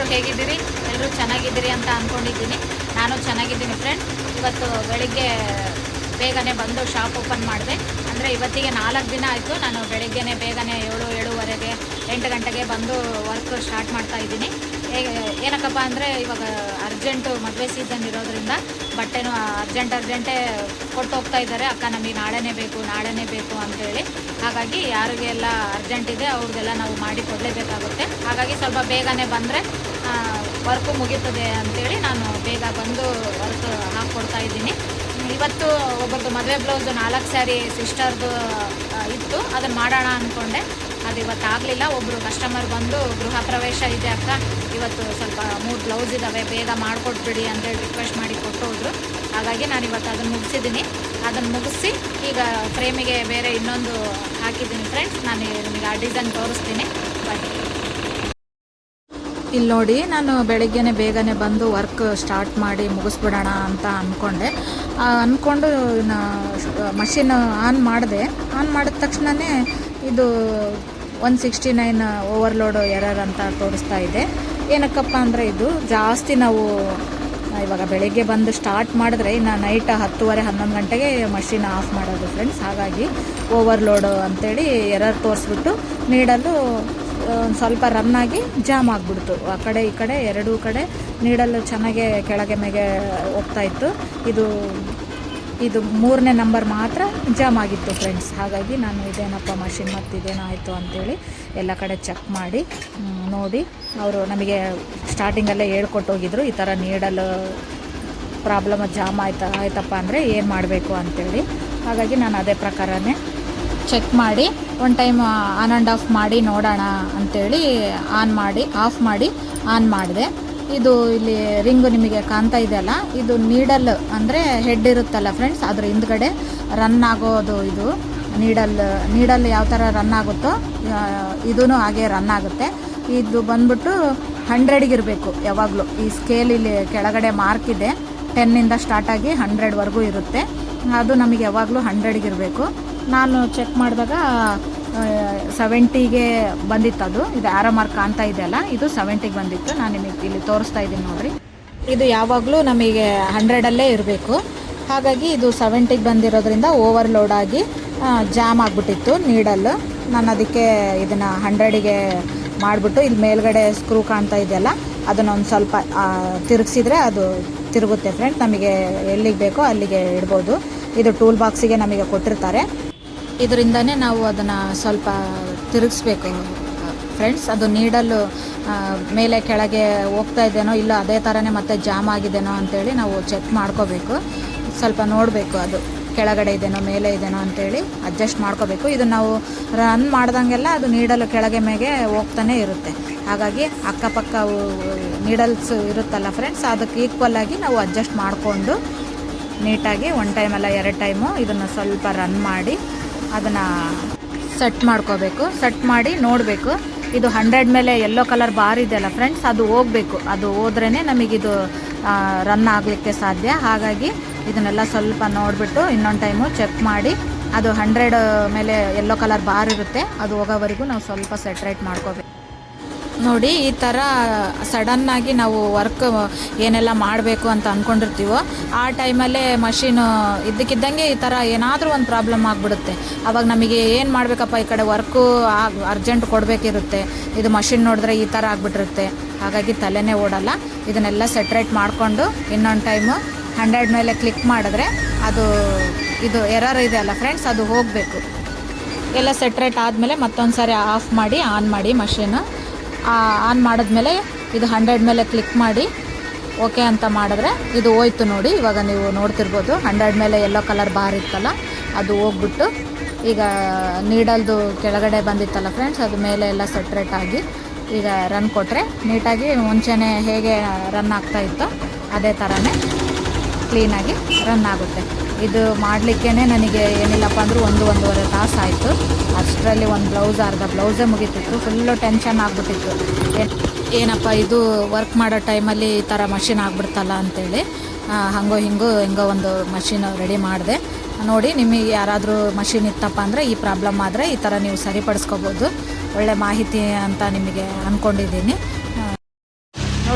ಎಲ್ಲರೂ ಹೇಗಿದ್ದೀರಿ? ಎಲ್ಲರೂ ಚೆನ್ನಾಗಿದ್ದೀರಿ ಅಂತ ಅಂದ್ಕೊಂಡಿದ್ದೀನಿ. ನಾನು ಚೆನ್ನಾಗಿದ್ದೀನಿ ಫ್ರೆಂಡ್ಸ್. ಇವತ್ತು ಬೆಳಿಗ್ಗೆ ಬೇಗನೆ ಬಂದು ಶಾಪ್ ಓಪನ್ ಮಾಡಿದೆ. ಅಂದರೆ ಇವತ್ತಿಗೆ 4 ದಿನ ಆಯಿತು. ನಾನು ಬೆಳಿಗ್ಗೆನೇ ಬೇಗನೆ 7-7:30 8 ಗಂಟೆಗೆ ಬಂದು ವರ್ಕ್ ಸ್ಟಾರ್ಟ್ ಮಾಡ್ತಾ ಇದ್ದೀನಿ. ಏನಕ್ಕಪ್ಪ ಅಂದರೆ ಇವಾಗ ಅರ್ಜೆಂಟು ಮದುವೆ ಸೀಸನ್ ಇರೋದ್ರಿಂದ ಬಟ್ಟೆನೂ ಅರ್ಜೆಂಟೇ ಕೊಟ್ಟು ಹೋಗ್ತಾ ಇದ್ದಾರೆ. ಅಕ್ಕ ನಮಗೆ ನಾಳೆನೇ ಬೇಕು ಅಂತೇಳಿ. ಹಾಗಾಗಿ ಯಾರಿಗೆಲ್ಲ ಅರ್ಜೆಂಟ್ ಇದೆ ಅವ್ರಿಗೆಲ್ಲ ನಾವು ಮಾಡಿ ಕೊಡಲೇಬೇಕಾಗುತ್ತೆ. ಹಾಗಾಗಿ ಸ್ವಲ್ಪ ಬೇಗನೆ ಬಂದರೆ ವರ್ಕು ಮುಗೀತದೆ ಅಂಥೇಳಿ ನಾನು ಬೇಗ ಬಂದು ವರ್ಕ್ ಹಾಕ್ಕೊಡ್ತಾ ಇದ್ದೀನಿ. ಇವತ್ತು ಒಬ್ಬರದ್ದು ಮದುವೆ ಬ್ಲೌಸು 4 ಸ್ಯಾರಿ ಸಿಸ್ಟರ್ದು ಇತ್ತು, ಅದನ್ನು ಮಾಡೋಣ ಅಂದ್ಕೊಂಡೆ. ಅದು ಇವತ್ತು ಆಗಲಿಲ್ಲ. ಒಬ್ಬರು ಕಸ್ಟಮರ್ ಬಂದು ಗೃಹ ಪ್ರವೇಶ ಇದೆ ಅಕ್ಕ, ಇವತ್ತು ಸ್ವಲ್ಪ 3 ಬ್ಲೌಸ್ ಇದ್ದಾವೆ, ಬೇಗ ಮಾಡಿಕೊಟ್ಬಿಡಿ ಅಂತೇಳಿ ರಿಕ್ವೆಸ್ಟ್ ಮಾಡಿ ಕೊಟ್ಟೋದ್ರು. ಹಾಗಾಗಿ ನಾನು ಇವತ್ತು ಅದನ್ನು ಮುಗಿಸಿದ್ದೀನಿ. ಅದನ್ನು ಮುಗಿಸಿ ಈಗ ಫ್ರೇಮಿಗೆ ಬೇರೆ ಇನ್ನೊಂದು ಹಾಕಿದ್ದೀನಿ ಫ್ರೆಂಡ್ಸ್. ನಾನು ನಿಮಗೆ ಆ ಡಿಸೈನ್ ತೋರಿಸ್ತೀನಿ. ಬನ್ನಿ. ಇಲ್ಲಿ ನೋಡಿ, ನಾನು ಬೆಳಗ್ಗೆನೆ ಬೇಗನೆ ಬಂದು ವರ್ಕ್ ಸ್ಟಾರ್ಟ್ ಮಾಡಿ ಮುಗಿಸ್ಬಿಡೋಣ ಅಂತ ಅಂದ್ಕೊಂಡು ಮಷಿನ್ ಆನ್ ಮಾಡಿದ ತಕ್ಷಣವೇ ಇದು 169 ಓವರ್ಲೋಡ್ ಎರರ್ ಅಂತ ತೋರಿಸ್ತಾ ಇದೆ. ಏನಕ್ಕಪ್ಪ ಅಂದರೆ ಇದು ಜಾಸ್ತಿ ನಾವು ಇವಾಗ ಬೆಳಗ್ಗೆ ಬಂದು ಸ್ಟಾರ್ಟ್ ಮಾಡಿದ್ರೆ ಇನ್ನು ನೈಟ್ 10:30-11 ಗಂಟೆಗೆ ಮಷಿನ್ ಆಫ್ ಮಾಡೋದು ಫ್ರೆಂಡ್ಸ್. ಹಾಗಾಗಿ ಓವರ್ಲೋಡು ಅಂಥೇಳಿ ಎರರ್ ತೋರಿಸ್ಬಿಟ್ಟು ನೀಡಲು ಒಂದು ಸ್ವಲ್ಪ ರನ್ನಾಗಿ ಜಾಮ್ ಆಗಿಬಿಡ್ತು. ಆ ಕಡೆ ಈ ಕಡೆ ಎರಡೂ ಕಡೆ ನೀಡಲು ಚೆನ್ನಾಗೆ ಕೆಳಗೆ ಮೇಲೆ ಹೋಗ್ತಾಯಿತ್ತು. ಇದು 3ನೇ ನಂಬರ್ ಮಾತ್ರ ಜಾಮ್ ಆಗಿತ್ತು ಫ್ರೆಂಡ್ಸ್. ಹಾಗಾಗಿ ನಾನು ಇದೇನಪ್ಪ ಮಷಿನ್ ಇದೇನೋ ಆಯಿತು ಅಂಥೇಳಿ ಎಲ್ಲ ಕಡೆ ಚೆಕ್ ಮಾಡಿ ನೋಡಿ, ಅವರು ನಮಗೆ ಸ್ಟಾರ್ಟಿಂಗಲ್ಲೇ ಹೇಳ್ಕೊಟ್ಟೋಗಿದ್ರು ಈ ಥರ ನೀಡಲು ಪ್ರಾಬ್ಲಮ್ ಜಾಮ್ ಆಯ್ತಪ್ಪ ಅಂದರೆ ಏನು ಮಾಡಬೇಕು ಅಂಥೇಳಿ. ಹಾಗಾಗಿ ನಾನು ಅದೇ ಪ್ರಕಾರನೇ ಚೆಕ್ ಮಾಡಿ ಒಂದು ಟೈಮ್ ಆನ್ ಆ್ಯಂಡ್ ಆಫ್ ಮಾಡಿ ನೋಡೋಣ ಅಂಥೇಳಿ ಆಫ್ ಮಾಡಿ ಆನ್ ಮಾಡಿದೆ. ಇದು ಇಲ್ಲಿ ರಿಂಗು ನಿಮಗೆ ಕಾಣ್ತಾ ಇದೆಯಲ್ಲ, ಇದು ನೀಡಲ್ ಅಂದರೆ ಹೆಡ್ ಇರುತ್ತಲ್ಲ ಫ್ರೆಂಡ್ಸ್, ಅದ್ರ ಹಿಂದ್ಗಡೆ ರನ್ ಆಗೋದು. ಇದು ನೀಡಲ್ ಯಾವ ಥರ ರನ್ ಆಗುತ್ತೋ ಇದೂ ಹಾಗೆ ರನ್ ಆಗುತ್ತೆ. ಇದು ಬಂದ್ಬಿಟ್ಟು 100ಗೆ ಇರಬೇಕು ಯಾವಾಗಲೂ. ಈ ಸ್ಕೇಲ್ ಇಲ್ಲಿ ಕೆಳಗಡೆ ಮಾರ್ಕ್ ಇದೆ, 10ಇಂದ ಸ್ಟಾರ್ಟ್ ಆಗಿ 100ವರೆಗೂ ಇರುತ್ತೆ. ಅದು ನಮಗೆ ಯಾವಾಗಲೂ 100ಗೆ ಇರಬೇಕು. ನಾನು ಚೆಕ್ ಮಾಡಿದಾಗ 70ಗೆ ಬಂದಿತ್ತು. ಇದು ಆರೋ ಮಾರ್ಕ್ ಕಾಣ್ತಾ ಇದೆಯಲ್ಲ, ಇದು 70ಗೆ ಬಂದಿತ್ತು. ನಾನು ನಿಮಗೆ ಇಲ್ಲಿ ತೋರಿಸ್ತಾ ಇದ್ದೀನಿ ನೋಡಿರಿ. ಇದು ಯಾವಾಗಲೂ ನಮಗೆ 100ಅಲ್ಲೇ ಇರಬೇಕು. ಹಾಗಾಗಿ ಇದು 70ಗೆ ಬಂದಿರೋದ್ರಿಂದ ಓವರ್ಲೋಡ್ ಆಗಿ ಜಾಮ್ ಆಗಿಬಿಟ್ಟಿತ್ತು ನೀಡಲ್ಲು. ನಾನು ಅದಕ್ಕೆ ಇದನ್ನು 100ಗೆ ಮಾಡಿಬಿಟ್ಟು ಇಲ್ಲಿ ಮೇಲ್ಗಡೆ ಸ್ಕ್ರೂ ಕಾಣ್ತಾ ಇದೆಯಲ್ಲ, ಅದನ್ನೊಂದು ಸ್ವಲ್ಪ ತಿರುಗಿಸಿದ್ರೆ ಅದು ತಿರುಗುತ್ತೆ ಫ್ರೆಂಡ್ಸ್. ನಮಗೆ ಎಲ್ಲಿಗೆ ಬೇಕೋ ಅಲ್ಲಿಗೆ ಇಡ್ಬೋದು. ಇದು ಟೂಲ್ ಬಾಕ್ಸಿಗೆ ನಮಗೆ ಕೊಟ್ಟಿರ್ತಾರೆ. ಇದರಿಂದನೇ ನಾವು ಅದನ್ನು ಸ್ವಲ್ಪ ತಿರುಗಿಸ್ಬೇಕು ಫ್ರೆಂಡ್ಸ್. ಅದು ನೀಡಲು ಮೇಲೆ ಕೆಳಗೆ ಹೋಗ್ತಾ ಇದ್ದೇನೋ ಇಲ್ಲ ಅದೇ ಥರನೇ ಮತ್ತೆ ಜಾಮ್ ಆಗಿದೆನೋ ಅಂಥೇಳಿ ನಾವು ಚೆಕ್ ಮಾಡ್ಕೋಬೇಕು. ಸ್ವಲ್ಪ ನೋಡಬೇಕು ಅದು ಕೆಳಗಡೆ ಇದೆನೋ ಮೇಲೆ ಇದೆನೋ ಅಂಥೇಳಿ ಅಡ್ಜಸ್ಟ್ ಮಾಡ್ಕೋಬೇಕು. ಇದು ನಾವು ರನ್ ಮಾಡ್ದಂಗೆಲ್ಲ ಅದು ನೀಡಲು ಕೆಳಗೆ ಮೇಲೆ ಹೋಗ್ತಾನೆ ಇರುತ್ತೆ. ಹಾಗಾಗಿ ಅಕ್ಕಪಕ್ಕ ನೀಡಲ್ಸ್ ಇರುತ್ತಲ್ಲ ಫ್ರೆಂಡ್ಸ್, ಅದಕ್ಕೆ ಈಕ್ವಲ್ಲಾಗಿ ನಾವು ಅಡ್ಜಸ್ಟ್ ಮಾಡಿಕೊಂಡು ನೀಟಾಗಿ 1 ಟೈಮ್ ಅಲ್ಲ 2 ಟೈಮು ಇದನ್ನು ಸ್ವಲ್ಪ ರನ್ ಮಾಡಿ ಅದನ್ನು ಸೆಟ್ ಮಾಡ್ಕೋಬೇಕು. ಸೆಟ್ ಮಾಡಿ ನೋಡಬೇಕು. ಇದು 100 ಮೇಲೆ ಯೆಲ್ಲೋ ಕಲರ್ ಬಾರ್ ಇದೆಯಲ್ಲ ಫ್ರೆಂಡ್ಸ್, ಅದು ಹೋಗಬೇಕು. ಅದು ಹೋದ್ರೇ ನಮಗಿದು ರನ್ ಆಗಲಿಕ್ಕೆ ಸಾಧ್ಯ. ಹಾಗಾಗಿ ಇದನ್ನೆಲ್ಲ ಸ್ವಲ್ಪ ನೋಡಿಬಿಟ್ಟು ಇನ್ನೊಂದು ಟೈಮು ಚೆಕ್ ಮಾಡಿ, ಅದು 100 ಮೇಲೆ ಯೆಲ್ಲೋ ಕಲರ್ ಬಾರ್ ಇರುತ್ತೆ, ಅದು ಹೋಗೋವರೆಗೂ ನಾವು ಸ್ವಲ್ಪ ಸೆಟ್ರೇಟ್ ಮಾಡ್ಕೋಬೇಕು. ನೋಡಿ, ಈ ಥರ ಸಡನ್ನಾಗಿ ನಾವು ವರ್ಕ್ ಏನೆಲ್ಲ ಮಾಡಬೇಕು ಅಂತ ಅಂದ್ಕೊಂಡಿರ್ತೀವೋ ಆ ಟೈಮಲ್ಲೇ ಮಷೀನು ಇದ್ದಕ್ಕಿದ್ದಂಗೆ ಈ ಥರ ಏನಾದರೂ ಒಂದು ಪ್ರಾಬ್ಲಮ್ ಆಗಿಬಿಡುತ್ತೆ. ಆವಾಗ ನಮಗೆ ಏನು ಮಾಡಬೇಕಪ್ಪ, ಈ ಕಡೆ ವರ್ಕು ಅರ್ಜೆಂಟ್ ಕೊಡಬೇಕಿರುತ್ತೆ, ಇದು ಮಷಿನ್ ನೋಡಿದ್ರೆ ಈ ಥರ ಆಗಿಬಿಟ್ಟಿರುತ್ತೆ. ಹಾಗಾಗಿ ತಲೆನೇ ಓಡಲ್ಲ. ಇದನ್ನೆಲ್ಲ ಸೆಟ್ರೇಟ್ ಮಾಡಿಕೊಂಡು ಇನ್ನೊಂದು ಟೈಮು 100 ಮೇಲೆ ಕ್ಲಿಕ್ ಮಾಡಿದ್ರೆ ಇದು ಎರರ್ ಇದೆ ಅಲ್ಲ ಫ್ರೆಂಡ್ಸ್, ಅದು ಹೋಗಬೇಕು. ಎಲ್ಲ ಸೆಟ್ರೇಟ್ ಆದಮೇಲೆ ಮತ್ತೊಂದು ಸಾರಿ ಆಫ್ ಮಾಡಿ ಆನ್ ಮಾಡಿ ಮಷೀನು. ಆನ್ ಮಾಡಿದ್ಮೇಲೆ ಇದು 100 ಮೇಲೆ ಕ್ಲಿಕ್ ಮಾಡಿ ಓಕೆ ಅಂತ ಮಾಡಿದ್ರೆ ಇದು ಹೋಯ್ತು. ನೋಡಿ, ಇವಾಗ ನೀವು ನೋಡ್ತಿರ್ಬೋದು 100 ಮೇಲೆ ಯೆಲ್ಲೋ ಕಲರ್ ಬಾರ್ ಇತ್ತಲ್ಲ ಅದು ಹೋಗ್ಬಿಟ್ಟು ಈಗ ನೀಡಲ್ದು ಕೆಳಗಡೆ ಬಂದಿತ್ತಲ್ಲ ಫ್ರೆಂಡ್ಸ್, ಅದು ಮೇಲೆ ಎಲ್ಲ ಸೆಟ್ರೇಟ್ ಆಗಿ ಈಗ ರನ್ ಕೊಟ್ಟರೆ ನೀಟಾಗಿ ಮುಂಚೆನೇ ಹೇಗೆ ರನ್ ಆಗ್ತಾ ಇತ್ತೋ ಅದೇ ಥರನೇ ಕ್ಲೀನಾಗಿ ರನ್ ಆಗುತ್ತೆ. ಇದು ಮಾಡಲಿಕ್ಕೇ ನನಗೆ ಏನಿಲ್ಲಪ್ಪ ಅಂದರೂ 1-1.5 ತಾಸು ಆಯಿತು. ಅಷ್ಟರಲ್ಲಿ ಒಂದು ಅರ್ಧ ಬ್ಲೌಸೇ ಮುಗೀತಿತ್ತು. ಫುಲ್ಲು ಟೆನ್ಷನ್ ಆಗಿಬಿಟ್ಟಿತ್ತು. ಏನಪ್ಪ ಇದು ವರ್ಕ್ ಮಾಡೋ ಟೈಮಲ್ಲಿ ಈ ಥರ ಮಷಿನ್ ಆಗಿಬಿಡ್ತಲ್ಲ ಅಂಥೇಳಿ ಹೆಂಗೋ ಒಂದು ಮಷಿನ್ ರೆಡಿ ಮಾಡಿದೆ. ನೋಡಿ, ನಿಮಗೆ ಯಾರಾದರೂ ಮಷಿನ್ ಇತ್ತಪ್ಪ ಅಂದರೆ ಈ ಪ್ರಾಬ್ಲಮ್ ಆದರೆ ಈ ಥರ ನೀವು ಸರಿಪಡಿಸ್ಕೋಬೋದು. ಒಳ್ಳೆ ಮಾಹಿತಿ ಅಂತ ನಿಮಗೆ ಅಂದ್ಕೊಂಡಿದ್ದೀನಿ.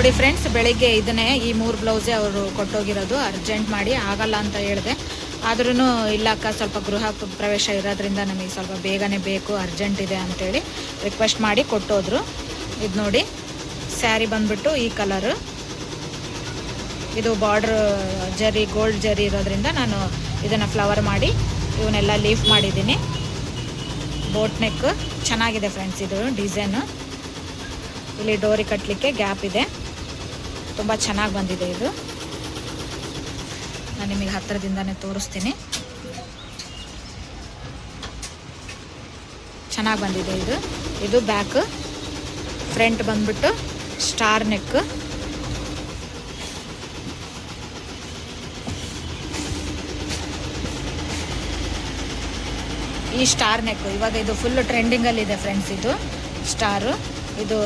ನೋಡಿ ಫ್ರೆಂಡ್ಸ್, ಬೆಳಿಗ್ಗೆ ಇದನ್ನೇ ಈ 3 ಬ್ಲೌಸೇ ಅವರು ಕೊಟ್ಟೋಗಿರೋದು. ಅರ್ಜೆಂಟ್ ಮಾಡಿ ಆಗಲ್ಲ ಅಂತ ಹೇಳಿದೆ, ಆದ್ರೂ ಇಲ್ಲ ಅಕ್ಕ, ಸ್ವಲ್ಪ ಗೃಹ ಪ್ರವೇಶ ಇರೋದ್ರಿಂದ ನಮಗೆ ಸ್ವಲ್ಪ ಬೇಗನೆ ಬೇಕು, ಅರ್ಜೆಂಟ್ ಇದೆ ಅಂತೇಳಿ ರಿಕ್ವೆಸ್ಟ್ ಮಾಡಿ ಕೊಟ್ಟೋದ್ರು. ಇದು ನೋಡಿ, ಸ್ಯಾರಿ ಬಂದ್ಬಿಟ್ಟು ಈ ಕಲರು. ಇದು ಬಾರ್ಡ್ರ್ ಜರಿ, ಗೋಲ್ಡ್ ಜರಿ ಇರೋದ್ರಿಂದ ನಾನು ಇದನ್ನು ಫ್ಲವರ್ ಮಾಡಿ ಇವನ್ನೆಲ್ಲ ಲೀಫ್ ಮಾಡಿದ್ದೀನಿ. ಬೋಟ್ ನೆಕ್ ಚೆನ್ನಾಗಿದೆ ಫ್ರೆಂಡ್ಸ್. ಇದು ಡಿಸೈನು, ಇಲ್ಲಿ ಡೋರಿ ಕಟ್ಟಲಿಕ್ಕೆ ಗ್ಯಾಪ್ ಇದೆ, ತುಂಬ ಚೆನ್ನಾಗಿ ಬಂದಿದೆ. ಇದು ನಾನು ನಿಮಗೆ ಹತ್ತಿರದಿಂದನೇ ತೋರಿಸ್ತೀನಿ. ಚೆನ್ನಾಗಿ ಬಂದಿದೆ ಇದು. ಇದು ಬ್ಯಾಕ್, ಫ್ರಂಟ್ ಬಂದ್ಬಿಟ್ಟು ಸ್ಟಾರ್ ನೆಕ್. ಈ ಸ್ಟಾರ್ ನೆಕ್ ಇವಾಗ ಇದು ಫುಲ್ ಟ್ರೆಂಡಿಂಗಲ್ಲಿದೆ ಫ್ರೆಂಡ್ಸ್. ಇದು ಸ್ಟಾರು, ಇದು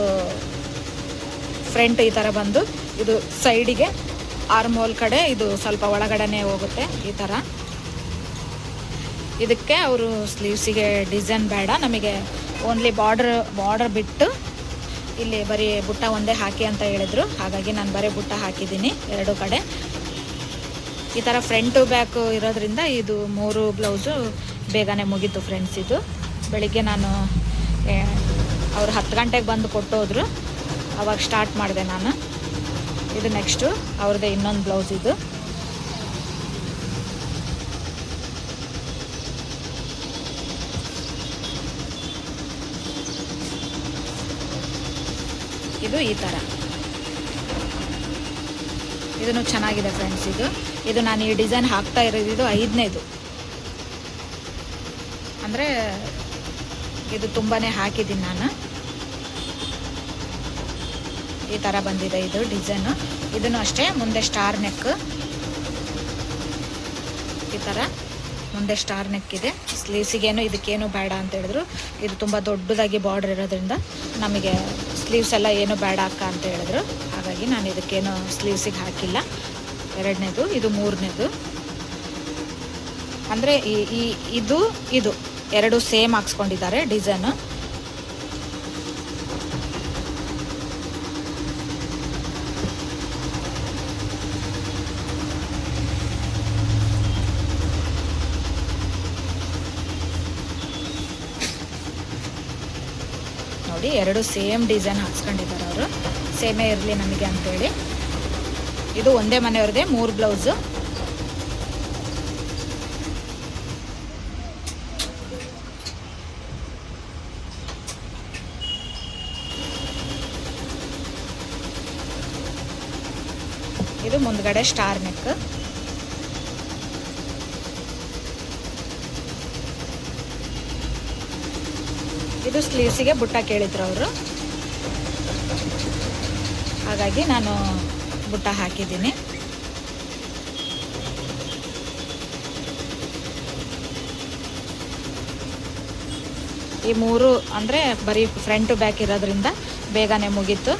ಫ್ರಂಟ್ ಈ ಥರ ಬಂದು ಇದು ಸೈಡಿಗೆ ಆರ್ಮ್ ಕಡೆ ಇದು ಸ್ವಲ್ಪ ಒಳಗಡೆನೇ ಹೋಗುತ್ತೆ ಈ ಥರ. ಇದಕ್ಕೆ ಅವರು ಸ್ಲೀವ್ಸಿಗೆ ಡಿಸೈನ್ ಬೇಡ, ನಮಗೆ ಓನ್ಲಿ ಬಾರ್ಡರ್ ಬಿಟ್ಟು ಇಲ್ಲಿ ಬರೀ ಬುಟ್ಟ ಒಂದೇ ಹಾಕಿ ಅಂತ ಹೇಳಿದ್ರು. ಹಾಗಾಗಿ ನಾನು ಬರೀ ಬುಟ್ಟ ಹಾಕಿದ್ದೀನಿ 2 ಕಡೆ. ಈ ಥರ ಫ್ರಂಟು ಬ್ಯಾಕು ಇರೋದ್ರಿಂದ ಇದು 3 ಬ್ಲೌಸು ಬೇಗನೆ ಮುಗೀತು ಫ್ರೆಂಡ್ಸ್. ಇದು ಬೆಳಿಗ್ಗೆ ನಾನು ಅವ್ರು 10 ಗಂಟೆಗೆ ಬಂದು ಕೊಟ್ಟೋದ್ರು, ಅವಾಗ ಸ್ಟಾರ್ಟ್ ಮಾಡಿದೆ ನಾನು. ಇದು ನೆಕ್ಸ್ಟು ಅವ್ರದ್ದೇ ಇನ್ನೊಂದು ಬ್ಲೌಸ್. ಇದು ಇದು ಈ ಥರ, ಇದನ್ನು ಚೆನ್ನಾಗಿದೆ ಫ್ರೆಂಡ್ಸ್. ಇದು ನಾನು ಈ ಡಿಸೈನ್ ಹಾಕ್ತಾ ಇರೋದು ಇದು 5ನೇದು. ಅಂದರೆ ಇದು ತುಂಬಾ ಹಾಕಿದ್ದೀನಿ ನಾನು. ಈ ಥರ ಬಂದಿದೆ ಇದು ಡಿಸೈನು. ಇದನ್ನು ಅಷ್ಟೇ ಮುಂದೆ ಸ್ಟಾರ್ ನೆಕ್, ಈ ಥರ ಮುಂದೆ ಸ್ಟಾರ್ ನೆಕ್ ಇದೆ. ಸ್ಲೀವ್ಸಿಗೇನು ಇದಕ್ಕೇನು ಬೇಡ ಅಂತ ಹೇಳಿದ್ರು. ಇದು ತುಂಬ ದೊಡ್ಡದಾಗಿ ಬಾರ್ಡರ್ ಇರೋದ್ರಿಂದ ನಮಗೆ ಸ್ಲೀವ್ಸ್ ಎಲ್ಲ ಏನು ಬೇಡ ಅಕ್ಕ ಅಂತ ಹೇಳಿದ್ರು. ಹಾಗಾಗಿ ನಾನು ಇದಕ್ಕೇನು ಸ್ಲೀವ್ಸಿಗೆ ಹಾಕಿಲ್ಲ. 2ನೇದು, ಇದು 3ನೇದು. ಅಂದರೆ ಇದು 2 ಸೇಮ್ ಹಾಕ್ಸ್ಕೊಂಡಿದ್ದಾರೆ ಡಿಸೈನು. ನೋಡಿ, 2 ಸೇಮ್ ಡಿಸೈನ್ ಹಾಕ್ಸ್ಕೊಂಡಿದ್ದಾರೆ ಅವರು, ಸೇಮೇ ಇರಲಿ ನಮಗೆ ಅಂತೇಳಿ. ಇದು ಒಂದೇ ಮನೆಯವ್ರದ್ದೇ 3 ಬ್ಲೌಸು. ಇದು ಮುಂದ್ಗಡೆ ಸ್ಟಾರ್ ನೆಕ್. ಇದು ಸ್ಲೀವ್ಸಿಗೆ ಬುಟ್ಟ ಕೇಳಿದ್ರು ಅವರು, ಹಾಗಾಗಿ ನಾನು ಬುಟ್ಟ ಹಾಕಿದ್ದೀನಿ. ಈ 3 ಅಂದರೆ ಬರೀ ಫ್ರಂಟು ಬ್ಯಾಕ್ ಇರೋದ್ರಿಂದ ಬೇಗನೆ ಮುಗೀತು.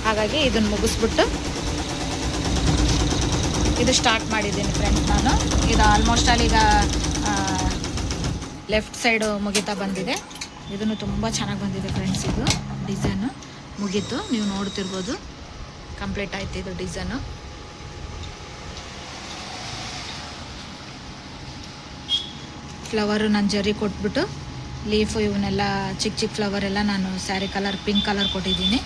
ಹಾಗಾಗಿ ಇದನ್ನು ಮುಗಿಸ್ಬಿಟ್ಟು ಇದು ಸ್ಟಾರ್ಟ್ ಮಾಡಿದ್ದೀನಿ ಫ್ರೆಂಡ್ಸ್ ನಾನು. ಇದು ಆಲ್ಮೋಸ್ಟ್ ಈಗ ಲೆಫ್ಟ್ ಸೈಡು ಮುಗಿತಾ ಬಂದಿದೆ. ಇದನ್ನು ತುಂಬ ಚೆನ್ನಾಗಿ ಬಂದಿದೆ ಫ್ರೆಂಡ್ಸ್. ಇದು ಡಿಸೈನು ಮುಗೀತು, ನೀವು ನೋಡ್ತಿರ್ಬೋದು. ಕಂಪ್ಲೀಟ್ ಆಯ್ತು ಇದು ಡಿಸೈನು. ಫ್ಲವರು ನಾನು ಜರಿ ಕೊಟ್ಬಿಟ್ಟು ಲೀಫು ಇವನ್ನೆಲ್ಲ ಚಿಕ್ಕ ಚಿಕ್ಕ ಫ್ಲವರ್ ಎಲ್ಲ ನಾನು ಸ್ಯಾರಿ ಕಲರ್ ಪಿಂಕ್ ಕಲರ್ ಕೊಟ್ಟಿದ್ದೀನಿ.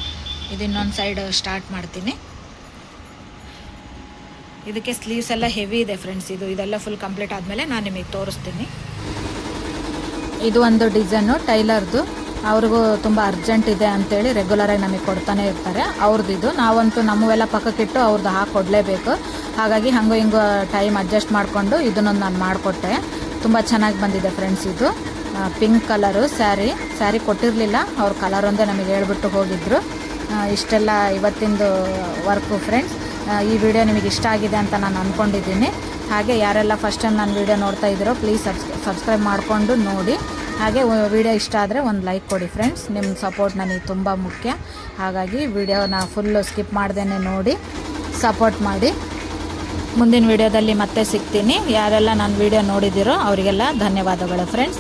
ಇದು ಇನ್ನೊಂದು ಸೈಡ್ ಸ್ಟಾರ್ಟ್ ಮಾಡ್ತೀನಿ. ಇದಕ್ಕೆ ಸ್ಲೀವ್ಸ್ ಎಲ್ಲ ಹೆವಿ ಇದೆ ಫ್ರೆಂಡ್ಸ್. ಇದೆಲ್ಲ ಫುಲ್ ಕಂಪ್ಲೀಟ್ ಆದಮೇಲೆ ನಾನು ನಿಮಗೆ ತೋರಿಸ್ತೀನಿ. ಇದು ಒಂದು ಡಿಸೈನು ಟೈಲರ್ದು. ಅವ್ರಿಗೂ ತುಂಬ ಅರ್ಜೆಂಟ್ ಇದೆ ಅಂತೇಳಿ ರೆಗ್ಯುಲರಾಗಿ ನಮಗೆ ಕೊಡ್ತಾನೆ ಇರ್ತಾರೆ. ಅವ್ರದ್ದು ಇದು ನಾವಂತೂ ನಮ್ಮವೆಲ್ಲ ಪಕ್ಕಕ್ಕಿಟ್ಟು ಅವ್ರದ್ದು ಹಾಕ್ಕೊಡ್ಲೇಬೇಕು. ಹಾಗಾಗಿ ಹಂಗೋ ಹಿಂಗೋ ಟೈಮ್ ಅಡ್ಜಸ್ಟ್ ಮಾಡಿಕೊಂಡು ಇದನ್ನೊಂದು ನಾನು ಮಾಡಿಕೊಟ್ಟೆ. ತುಂಬ ಚೆನ್ನಾಗಿ ಬಂದಿದೆ ಫ್ರೆಂಡ್ಸ್. ಇದು ಪಿಂಕ್ ಕಲರು ಸ್ಯಾರಿ ಕೊಟ್ಟಿರಲಿಲ್ಲ, ಅವ್ರ ಕಲರ್ ಒಂದೇ ನಮಗೆ ಹೇಳ್ಬಿಟ್ಟು ಹೋಗಿದ್ರು. ಇಷ್ಟೆಲ್ಲ ಇವತ್ತಿಂದು ವರ್ಕು ಫ್ರೆಂಡ್ಸ್. ಈ ವಿಡಿಯೋ ನಿಮಗೆ ಇಷ್ಟ ಆಗಿದೆ ಅಂತ ನಾನು ಅಂದ್ಕೊಂಡಿದ್ದೀನಿ. ಹಾಗೆ ಯಾರೆಲ್ಲ ಫಸ್ಟ್ ಟೈಮ್ ನಾನು ವಿಡಿಯೋ ನೋಡ್ತಾ ಇದ್ದೀರೋ ಪ್ಲೀಸ್ ಸಬ್ಸ್ಕ್ರೈಬ್ ಮಾಡಿಕೊಂಡು ನೋಡಿ. ಹಾಗೆ ವಿಡಿಯೋ ಇಷ್ಟ ಆದರೆ ಒಂದು ಲೈಕ್ ಕೊಡಿ ಫ್ರೆಂಡ್ಸ್. ನಿಮ್ಮ ಸಪೋರ್ಟ್ ನನಗೆ ತುಂಬ ಮುಖ್ಯ. ಹಾಗಾಗಿ ವಿಡಿಯೋನ ಫುಲ್ಲು ಸ್ಕಿಪ್ ಮಾಡ್ದೇ ನೋಡಿ ಸಪೋರ್ಟ್ ಮಾಡಿ. ಮುಂದಿನ ವಿಡಿಯೋದಲ್ಲಿ ಮತ್ತೆ ಸಿಗ್ತೀನಿ. ಯಾರೆಲ್ಲ ನಾನು ವಿಡಿಯೋ ನೋಡಿದ್ದೀರೋ ಅವರಿಗೆಲ್ಲ ಧನ್ಯವಾದಗಳು ಫ್ರೆಂಡ್ಸ್.